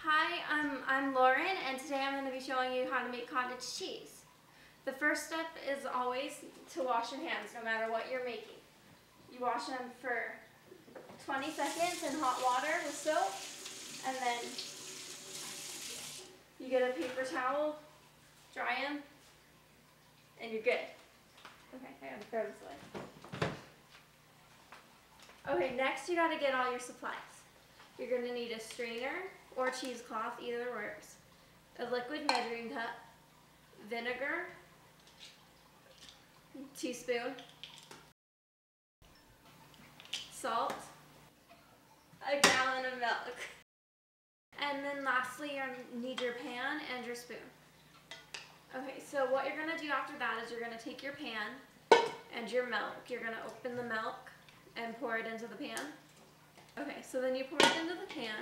Hi, I'm Lauren, and today I'm going to be showing you how to make cottage cheese. The first step is always to wash your hands, no matter what you're making. You wash them for 20 seconds in hot water with soap, and then you get a paper towel, dry them, and you're good. Okay, I gotta throw this away. Okay, next you gotta get all your supplies. You're gonna need a strainer or cheesecloth, either works, a liquid measuring cup, vinegar, teaspoon, salt, a gallon of milk, and then lastly you need your pan and your spoon. Okay, so what you're going to do after that is you're going to take your pan and your milk. You're going to open the milk and pour it into the pan. Okay, so then you pour it into the pan.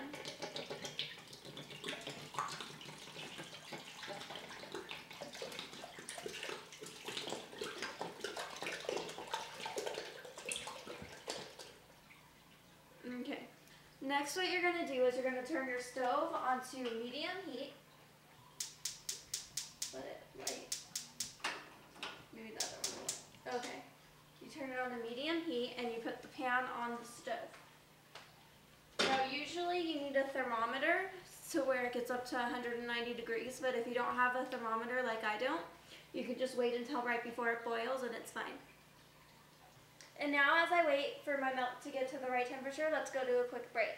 Okay, next what you're going to do is you're going to turn your stove onto medium heat. Let it light. Maybe the other one. Okay. You turn it on to medium heat and you put the pan on the stove. Now usually you need a thermometer to where it gets up to 190 degrees, but if you don't have a thermometer like I don't, you can just wait until right before it boils and it's fine. And now as I wait for my milk to get to the right temperature, let's go to a quick break.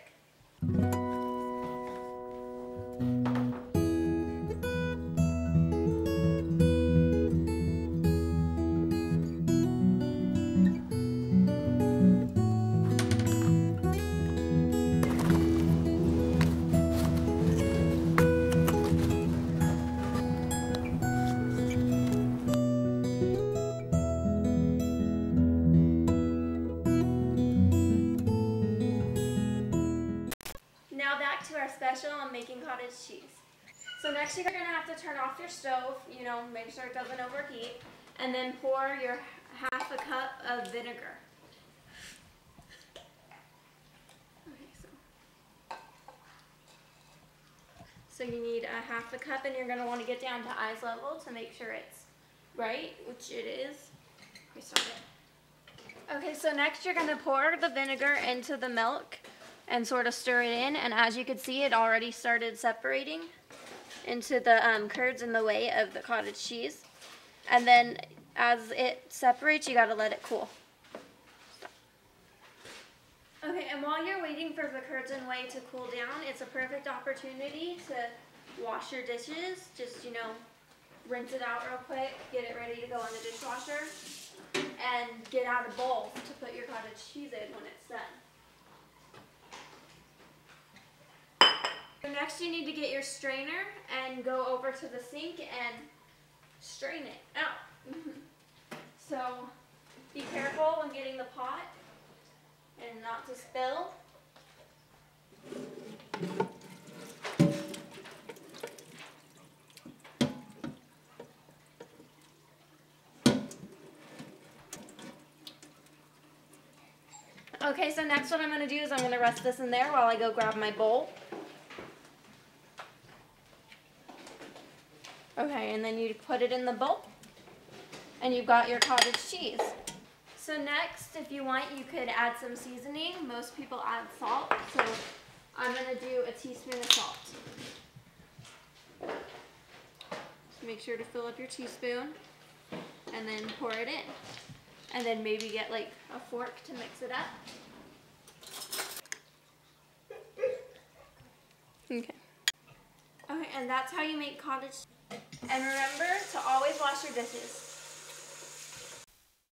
Now back to our special on making cottage cheese. So next you're going to have to turn off your stove, make sure it doesn't overheat, and then pour your half a cup of vinegar. Okay, so you need a half a cup, and you're going to want to get down to eyes level to make sure it's right, which it is. Restart it. Okay, so next you're going to pour the vinegar into the milk and sort of stir it in, and as you can see, it already started separating into the curds in the way of the cottage cheese. And then as it separates, you gotta let it cool. Okay, and while you're waiting for the curds and whey to cool down, it's a perfect opportunity to wash your dishes. Just, rinse it out real quick, get it ready to go in the dishwasher, and get out a bowl to put your cottage cheese in when it's done. Next you need to get your strainer and go over to the sink and strain it out. So be careful when getting the pot and not to spill. Okay, so next what I'm going to do is I'm going to rest this in there while I go grab my bowl. Okay, and then you put it in the bowl, and you've got your cottage cheese. So next, if you want, you could add some seasoning. Most people add salt, so I'm going to do a teaspoon of salt. So make sure to fill up your teaspoon, and then pour it in. And then maybe get like a fork to mix it up. Okay. Okay, and that's how you make cottage cheese. And remember to always wash your dishes.